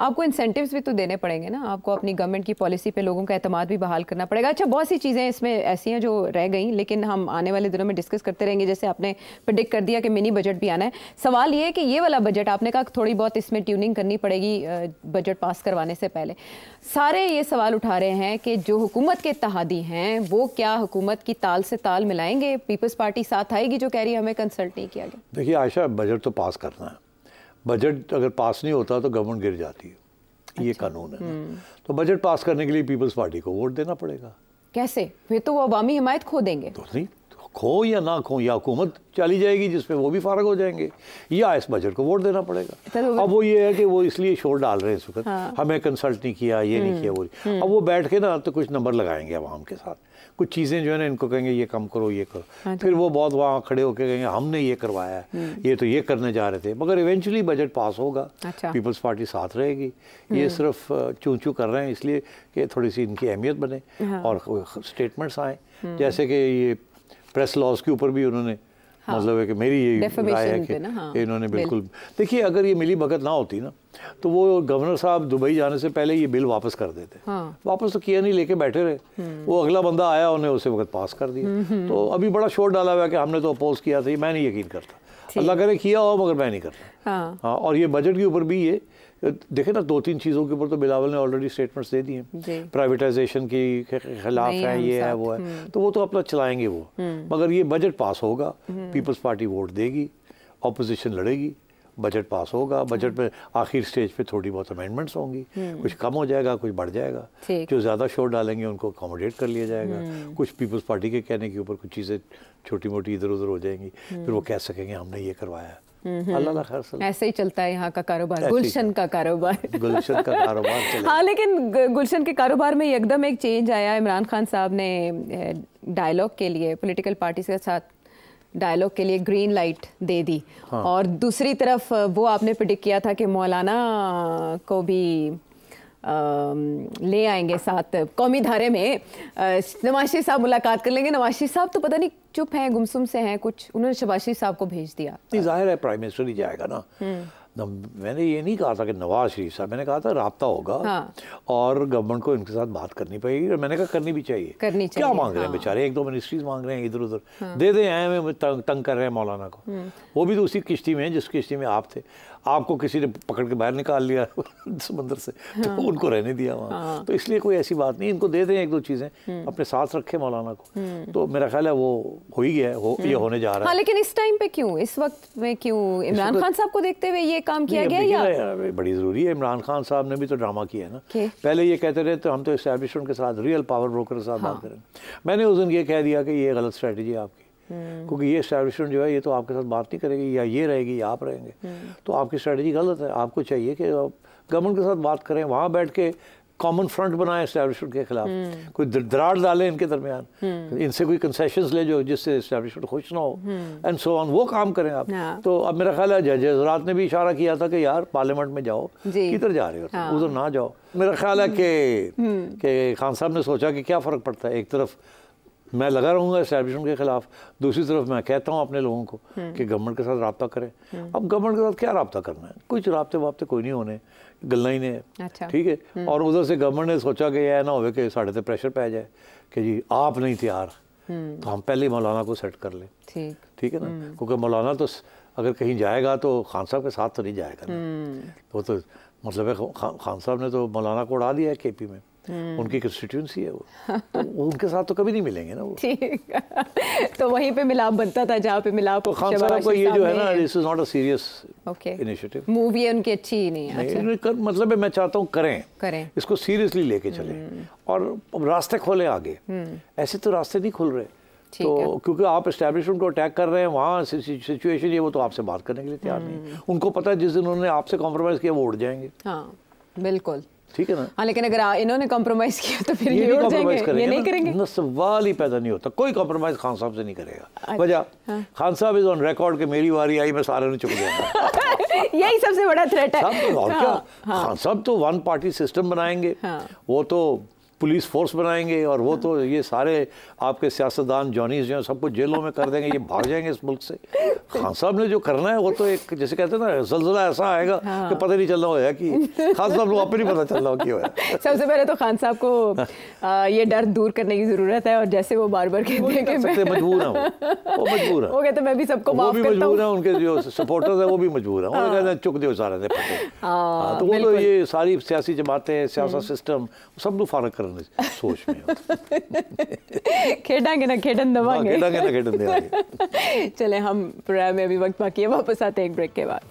आपको इंसेंटिव्स भी तो देने पड़ेंगे ना, आपको अपनी गवर्नमेंट की पॉलिसी पे लोगों का एतमाद भी बहाल करना पड़ेगा। अच्छा, बहुत सी चीज़ें इसमें ऐसी हैं जो रह गई, लेकिन हम आने वाले दिनों में डिस्कस करते रहेंगे। जैसे आपने प्रेडिक्ट कर दिया कि मिनी बजट भी आना है। सवाल ये है कि ये वाला बजट आपने कहा थोड़ी बहुत इसमें ट्यूनिंग करनी पड़ेगी बजट पास करवाने से पहले। सारे ये सवाल उठा रहे हैं कि जो हुकूमत के इत्तेहादी हैं वो क्या हुकूमत की ताल से ताल मिलाएंगे? पीपल्स पार्टी साथ आएगी जो कह रही है हमें कंसल्ट नहीं किया गया? देखिए आयशा, बजट तो पास करना है। बजट अगर पास नहीं होता तो गवर्नमेंट गिर जाती है। अच्छा। ये कानून है ना। तो बजट पास करने के लिए पीपल्स पार्टी को वोट देना पड़ेगा। कैसे? फिर तो वो अवामी हिमायत खो देंगे। तो नहीं, खो या ना खो, या हुकूमत चली जाएगी जिसमें वो भी फारग हो जाएंगे, या इस बजट को वोट देना पड़ेगा। अब वो ये है कि वो इसलिए शोर डाल रहे हैं इस वक्त, हाँ। हमें कंसल्ट नहीं किया, ये नहीं किया, वो। अब वो बैठ के ना तो कुछ नंबर लगाएंगे आवाम के साथ, कुछ चीज़ें जो है ना इनको कहेंगे ये कम करो, ये करो। हाँ, फिर वो बहुत वहाँ खड़े होकर कहेंगे हमने ये करवाया है, ये तो ये करने जा रहे थे, मगर इवेंचुअली बजट पास होगा। अच्छा। पीपल्स पार्टी साथ रहेगी। ये सिर्फ चूं चूं कर रहे हैं इसलिए कि थोड़ी सी इनकी अहमियत बने। हाँ। और स्टेटमेंट्स आए, जैसे कि ये प्रेस लॉज के ऊपर भी उन्होंने, हाँ। मतलब है कि मेरी ये राय है कि हाँ। इन्होंने बिल्कुल, देखिए अगर ये मिली भगत ना होती ना तो वो गवर्नर साहब दुबई जाने से पहले ये बिल वापस कर देते। हाँ। वापस तो किया नहीं, लेके बैठे रहे। वो अगला बंदा आया, उन्हें उसे वक्त पास कर दिया। तो अभी बड़ा शोर डाला हुआ है कि हमने तो अपोज किया था। मैं नहीं यकीन करता, अल्लाह करे किया हो, मगर मैं नहीं करता। हाँ। और ये बजट के ऊपर भी ये देखे ना, 2-3 चीज़ों के ऊपर तो बिलावल ने ऑलरेडी स्टेटमेंट्स दे दिए, प्राइवेटाइजेशन की खिलाफ है, ये है, वो है, तो वो तो अपना चलाएंगे वो। मगर ये बजट पास होगा, पीपल्स पार्टी वोट देगी, ऑपोजिशन लड़ेगी, बजट पास होगा। बजट में आखिर स्टेज पे थोड़ी बहुत अमेंडमेंट्स होंगी, कुछ कम हो जाएगा, कुछ बढ़ जाएगा। जो ज़्यादा शोर डालेंगे उनको अकोमोडेट कर लिया जाएगा। कुछ पीपल्स पार्टी के कहने के ऊपर कुछ चीज़ें छोटी मोटी इधर उधर हो जाएंगी, फिर वो कह सकेंगे हमने ये करवाया। अल्लाह खैर, ऐसे ही चलता है यहाँ का कारोबार, गुलशन का कारोबार। गुलशन का कारोबार। हाँ, लेकिन गुलशन के कारोबार में एकदम एक चेंज आया। इमरान खान साहब ने डायलॉग के लिए पॉलिटिकल पार्टी के साथ डायलॉग के लिए ग्रीन लाइट दे दी। हाँ। और दूसरी तरफ वो आपने प्रेडिक्ट किया था कि मौलाना को भी ले आएंगे साथ कौमी धारे में। नवाज शरीफ साहब मुलाकात कर लेंगे। नवाज शरीफ साहब तो पता नहीं चुप हैं, गुमसुम से हैं कुछ, उन्होंने शहबाज शरीफ साहब को भेज दिया। जाहिर है प्राइम मिनिस्टर ही जाएगा ना। मैंने ये नहीं कहा था कि नवाज शरीफ साहब, मैंने कहा था राब्ता होगा। हाँ। और गवर्नमेंट को इनके साथ बात करनी पड़ेगी, और मैंने कहा करनी भी चाहिए। क्या मांग रहे हैं बेचारे, 1-2 मिनिस्ट्रीज मांग रहे हैं इधर उधर। हाँ। दे दें, आए में तंग कर रहे हैं मौलाना को। वो भी तो उसी किश्ती में है जिस किश्ती में आप थे। आपको किसी ने पकड़ के बाहर निकाल लिया समंदर से, तो उनको रहने दिया वहाँ। हाँ। तो इसलिए कोई ऐसी बात नहीं, इनको दे दें 1-2 चीज़ें, अपने साथ रखे मौलाना को। तो मेरा ख्याल है वो हो ही गया है, ये होने जा रहा है। हाँ, लेकिन इस टाइम पे क्यों, इस वक्त में क्यों इमरान खान साहब को देखते हुए ये काम किया गया? या बड़ी ज़रूरी है। इमरान खान साहब ने भी तो ड्रामा किया है ना। पहले ये कहते रहे तो हम तो एस्टैब्लिशमेंट के साथ, रियल पावर ब्रोकर के साथ बात करें। मैंने उस दिन ये कह दिया कि ये गलत स्ट्रैटेजी है आपकी, क्योंकि ये एस्टैब्लिशमेंट जो है ये तो आपके साथ बात नहीं करेगी, या ये रहेगी या आप रहेंगे। तो आपकी स्ट्रैटेजी गलत है। आपको चाहिए कि गवर्नमेंट के साथ बात करें, वहाँ बैठ के कॉमन फ्रंट बनाए एस्टैब्लिशमेंट के खिलाफ, कोई दरार डालें इनके दरमियान, इनसे कोई कंसेशंस ले जो जिससे एस्टैब्लिशमेंट खुश ना हो, एंड सो ऑन, वो काम करें आप। तो अब मेरा ख्याल है जजेस रात ने भी इशारा किया था कि यार पार्लियामेंट में जाओ, किधर जा रहे हो, हाँ। उधर ना जाओ। मेरा ख्याल है कि खान साहब ने सोचा कि क्या फ़र्क पड़ता है, एक तरफ मैं लगा रहूँगा एस्टैब्लिशमेंट के खिलाफ, दूसरी तरफ मैं कहता हूँ अपने लोगों को कि गवर्नमेंट के साथ रब्ता करें। अब गवर्नमेंट के साथ क्या रब्ता करना है, कुछ रब्ते वाब्ते कोई नहीं होने, गल्ला ही नहीं है। अच्छा। ठीक है। और उधर से गवर्नमेंट ने सोचा कि यह ना हो कि साढ़े ते प्रेशर पै जाए कि जी आप नहीं तैयार, तो हम पहले ही मौलाना को सेट कर लें। ठीक है ना, क्योंकि मौलाना तो अगर कहीं जाएगा तो खान साहब के साथ तो नहीं जाएगा ना। वो तो मतलब है खान साहब ने तो मौलाना को उड़ा दिया है केपी में, उनकी कंस्टिट्यूंसी है वो, तो उनके साथ तो कभी नहीं मिलेंगे ना वो। ठीक। तो वहीं पे मिलाप बनता था जहाँ पे मिलाप। तो खान साहब को ये जो है ना, this is not a serious initiative. Movie है उनकी अच्छी नहीं है। मतलब मैं चाहता हूँ करें इसको सीरियसली लेके चलें और रास्ते खोले आगे। ऐसे तो रास्ते नहीं खुल रहे, तो क्योंकि आप एस्टैब्लिशमेंट को अटैक कर रहे हैं, वहाँ सिचुएशन ये वो तो आपसे बात करने के लिए तैयार नहीं। उनको पता है जिस दिन उन्होंने आपसे कॉम्प्रोमाइज़ किया वो उड़ जाएंगे। हाँ बिल्कुल, ठीक है ना। हाँ, लेकिन अगर इन्होंने कॉम्प्रोमाइज़ किया तो फिर ये उड़ जाएंगे, ये नहीं करेंगे ना। सवाल ही पैदा नहीं होता, कोई कॉम्प्रोमाइज़ खान साहब से नहीं करेगा। वजह खान साहब इज ऑन रिकॉर्ड कि मेरी बारी आई मैं सारे ने चुप गया। यही सबसे बड़ा थ्रेट है। और क्या, खान साहब तो 1 पार्टी सिस्टम बनाएंगे, वो तो पुलिस फोर्स बनाएंगे और वो तो ये सारे आपके सियासतदान जॉनीज जो हैं सबको जेलों में कर देंगे, ये भाग जाएंगे इस मुल्क से। खान साहब ने जो करना है वो तो एक जैसे कहते हैं ना ज़लज़ला ऐसा आएगा कि पता नहीं चलना होया कि खान साहब लोग आप नहीं पता चल रहा क्यों है। सबसे पहले तो खान साहब को ये डर दूर करने की ज़रूरत है, और जैसे वो बार बार कहते हैं कि मजबूर है वो मजबूर है, वो कहते मैं भी सबको माफ करता हूं। वो भी मजबूर है, उनके जो सपोर्टर्स हैं वो भी मजबूर हैं, वो कहते हैं चुक दो सारे ने पटे। तो वो तो ये सारी सियासी जमातें सियासी सिस्टम सब लोग फारग करने सोच में खेडांगे ना खेडन दवांगे, खेडांगे ना खेडन देवांगे। चले हम प्रोग्राम में अभी वक्त बाकी है, वापस आते हैं एक ब्रेक के बाद।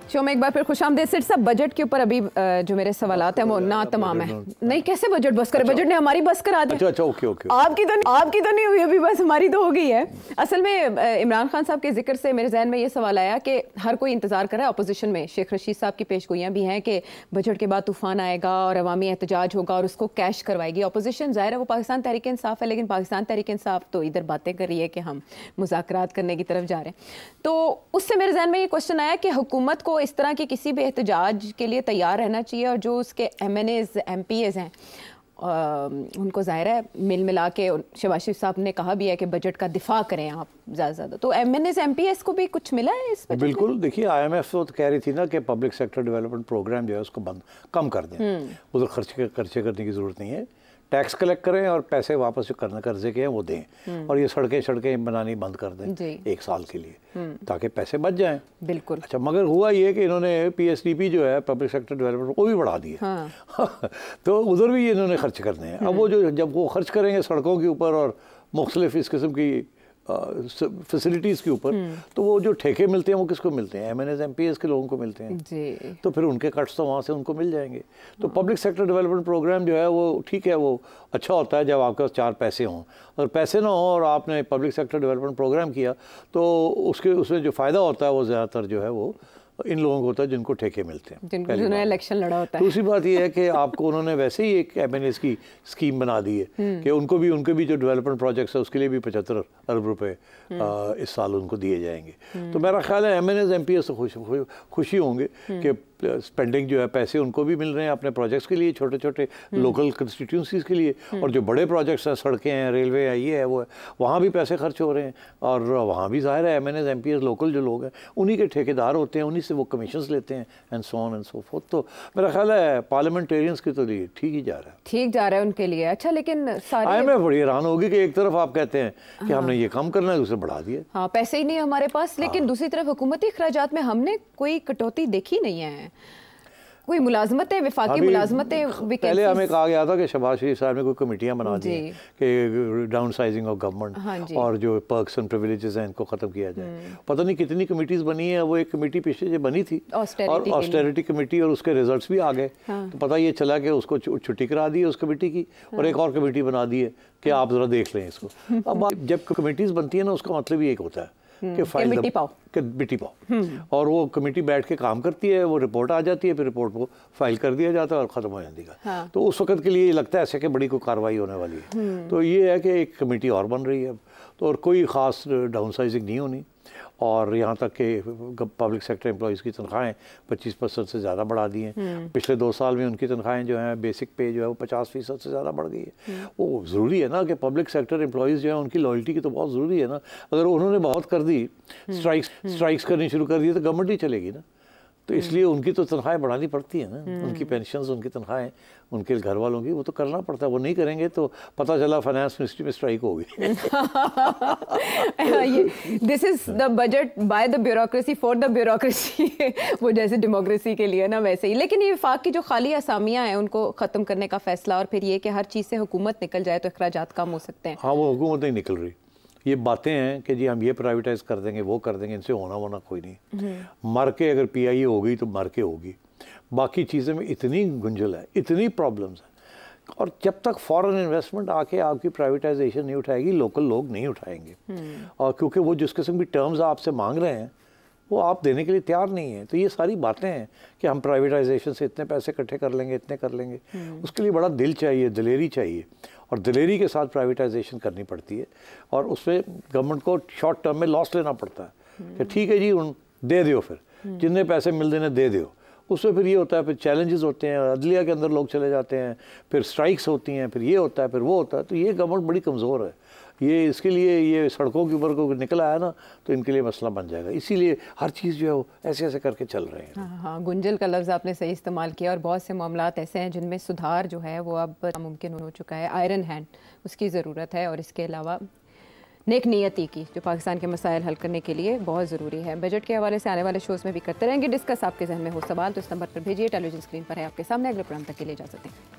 शो में एक बार फिर खुशामदीद। सिर्फ सब बजट के ऊपर अभी जो मेरे सवालात हैं वो ना तमाम है। नहीं कैसे बजट बस करे, बजट ने हमारी बस करा दी। अच्छा ओके ओके, आपकी तो नहीं हुई अभी, बस हमारी तो हो गई है। असल में इमरान खान साहब के जिक्र से मेरे जहन में ये सवाल आया कि हर कोई इंतजार कर रहा है, अपोजिशन में शेख रशीद साहब की पेशगोइयाँ भी हैं कि बजट के बाद तूफान आएगा और अवामी एहतजाज होगा और उसको कैश करवाएगी अपोजिशन। ज़ाहिर है वो पाकिस्तान तहरीक इंसाफ है, लेकिन पाकिस्तान तहरीक इंसाफ तो इधर बातें कर रही है कि हम मुज़ाकरात करने की तरफ जा रहे हैं। तो उससे मेरे जहन में ये क्वेश्चन आया कि हुकूमत को इस तरह की किसी भी एहतजाज के लिए तैयार रहना चाहिए, और जो उसके MNAs MPAs हैं उनको ज़ाहिर है मिल मिला के शहबाज शरीफ साहब ने कहा भी है कि बजट का दिफा करें आप ज़्यादा से ज़्यादा। तो MNAs MPAs को भी कुछ मिला है इस बजट में? बिल्कुल, देखिए IMF तो कह रही थी ना कि पब्लिक सेक्टर डेवलपमेंट प्रोग्राम जो है उसको कम कर दें, उधर खर्चे करने की ज़रूरत नहीं है, टैक्स कलेक्ट करें और पैसे वापस जो करना कर्जे के हैं वो दें, और ये सड़कें बनानी बंद कर दें 1 साल के लिए ताकि पैसे बच जाएं। बिल्कुल। अच्छा, मगर हुआ ये कि इन्होंने PSDP जो है पब्लिक सेक्टर डेवलपमेंट वो भी बढ़ा दिया। हाँ। तो उधर भी इन्होंने खर्च करने हैं। अब वो जो जब वो खर्च करेंगे सड़कों के ऊपर और मुख्तलिफ इस किस्म की फैसिलिटीज़ के ऊपर, तो वो जो ठेके मिलते हैं वो किसको मिलते हैं? MNAs MPAs के लोगों को मिलते हैं जी। तो फिर उनके कट्स तो वहाँ से उनको मिल जाएंगे। तो पब्लिक सेक्टर डेवलपमेंट प्रोग्राम जो है वो ठीक है, वो अच्छा होता है जब आपके पास 4 पैसे हों। अगर पैसे ना हों और आपने पब्लिक सेक्टर डेवलपमेंट प्रोग्राम किया तो उसमें जो फ़ायदा होता है वो ज़्यादातर जो है वो इन लोगों को होता है जिनको ठेके मिलते हैं, जिन्होंने इलेक्शन लड़ा होता है। दूसरी बात यह है कि आपको उन्होंने वैसे ही एक MNAs की स्कीम बना दी है कि उनके भी जो डेवलपमेंट प्रोजेक्ट्स है उसके लिए भी 75 अरब रुपए इस साल उनको दिए जाएंगे। तो मेरा ख्याल है MNAs MPAs तो खुशी होंगे कि स्पेंडिंग जो है पैसे उनको भी मिल रहे हैं अपने प्रोजेक्ट्स के लिए, छोटे छोटे लोकल कंस्टिट्यूंसीज़ के लिए, और जो बड़े प्रोजेक्ट्स हैं सड़कें हैं रेलवे है ये है वो है वहाँ भी पैसे खर्च हो रहे हैं, और वहाँ भी ज़ाहिर है MNAs MPAs लोकल जो लोग हैं उन्हीं के ठेकेदार होते हैं, उन्हीं से वो कमीशंस लेते हैं and so on and so fourth. तो मेरा ख्याल है पार्लियामेंटेरियंस के तो लिए ठीक ही जा रहा है, ठीक जा रहा है उनके लिए। अच्छा, लेकिन IMF बड़ी हैरान होगी कि एक तरफ आप कहते हैं कि हमने ये कम करना है, दूसरे बढ़ा दिया। हाँ, पैसे ही नहीं हमारे पास, लेकिन दूसरी तरफ हुकूमती अखराजात में हमने कोई कटौती देखी नहीं है। कोई मुलाजमतें, विफाकी मुलाजमतें, पहले हमें कहा गया था कि शहबाज शरीफ साहब ने कोई कमेटियां बना दी कि डाउन साइजिंग ऑफ गवर्नमेंट और जो पर्क्स एंड प्रिविलेजेस हैं इनको ख़त्म किया जाए। पता नहीं कितनी कमेटीज बनी है, वो एक कमेटी पीछे जो बनी थी और ऑस्टेरिटी कमेटी, और उसके रिजल्ट्स भी आ गए। तो पता ये चला कि उसको छुट्टी करा दी है उस कमेटी की, और एक और कमेटी बना दी है कि आप ज़रा देख लें इसको। अब जब कमेटीज़ बनती है ना उसका मतलब ही एक होता है कि फाइल मिट्टी पाओ, और वो कमेटी बैठ के काम करती है, वो रिपोर्ट आ जाती है, फिर रिपोर्ट को फाइल कर दिया जाता है और ख़त्म हो जाती है। हाँ। तो उस वक्त के लिए लगता है ऐसे कि बड़ी कोई कार्रवाई होने वाली है। तो ये है कि एक कमेटी और बन रही है अब, तो और कोई ख़ास डाउन साइजिंग नहीं होनी, और यहाँ तक कि पब्लिक सेक्टर एम्प्लॉइज़ की तनख्वाहें 25% से ज़्यादा बढ़ा दी हैं। पिछले 2 साल में उनकी तनख्वाहें जो हैं बेसिक पे जो है वो 50% से ज़्यादा बढ़ गई है। वो ज़रूरी है ना कि पब्लिक सेक्टर एम्प्लॉइज़ जो है उनकी लॉयल्टी की तो बहुत ज़रूरी है ना। अगर उन्होंने बहुत कर दी, स्ट्राइक्स करनी शुरू कर दी तो गवर्नमेंट ही चलेगी ना। तो इसलिए उनकी तो तनख्वाहें बढ़ानी पड़ती है ना, उनकी पेंशन्स, उनकी तनख्वाहें, उनके घर वालों की, वो तो करना पड़ता है। वो नहीं करेंगे तो पता चला फाइनेंस मिनिस्ट्री में स्ट्राइक होगी। This is the budget by the bureaucracy for the bureaucracy. वो जैसे डेमोक्रेसी के लिए ना वैसे ही। लेकिन ये वफाक की जो खाली असामियाँ हैं उनको ख़त्म करने का फैसला, और फिर ये कि हर चीज़ से हुकूमत निकल जाए तो अखराजात कम हो सकते हैं। हाँ, वो हुकूमत नहीं निकल रही। ये बातें हैं कि जी हम ये प्राइवेटाइज कर देंगे, वो कर देंगे, इनसे होना कोई नहीं। मर के अगर PIA होगी तो मर के होगी, बाकी चीज़ें में इतनी गुंजल है, इतनी प्रॉब्लम्स हैं, और जब तक फॉरेन इन्वेस्टमेंट आके आपकी प्राइवेटाइजेशन नहीं उठाएगी, लोकल लोग नहीं उठाएंगे। और क्योंकि वो जिस किस्म की टर्म्स आपसे मांग रहे हैं वो आप देने के लिए तैयार नहीं है। तो ये सारी बातें हैं कि हम प्राइवेटाइजेशन से इतने पैसे इकट्ठे कर लेंगे, इतने कर लेंगे, उसके लिए बड़ा दिल चाहिए, दिलेरी चाहिए, और दिलेरी के साथ प्राइवेटाइजेशन करनी पड़ती है। और उसमें गवर्नमेंट को शॉर्ट टर्म में लॉस लेना पड़ता है कि ठीक है जी दे दो फिर, जितने पैसे मिल देने दे दो। उसमें फिर ये होता है, फिर चैलेंजेस होते हैं, अदलिया के अंदर लोग चले जाते हैं, फिर स्ट्राइक्स होती हैं, फिर ये होता है, फिर वो होता है। तो ये गवर्नमेंट बड़ी कमज़ोर है। ये इसके लिए ये सड़कों के ऊपर को निकला है ना, तो इनके लिए मसला बन जाएगा। इसीलिए हर चीज़ जो है वो ऐसे ऐसे करके चल रहे हैं। हाँ, गुंजल का लफ्ज़ आपने सही इस्तेमाल किया, और बहुत से मामलात ऐसे हैं जिनमें सुधार जो है वो अब मुमकिन हो चुका है। आयरन हैंड उसकी ज़रूरत है, और इसके अलावा नेक नियति की, जो पाकिस्तान के मसाइल हल करने के लिए बहुत ज़रूरी है। बजट के हवाले से आने वाले शोज़ में भी करते रहेंगे डिस्कस। आपके जहन में हो सवाल तो इस नंबर पर भेजिए, टेलीविजन स्क्रीन पर है आपके सामने। अगले प्रोग्राम तक के लिए इजाज़त दें।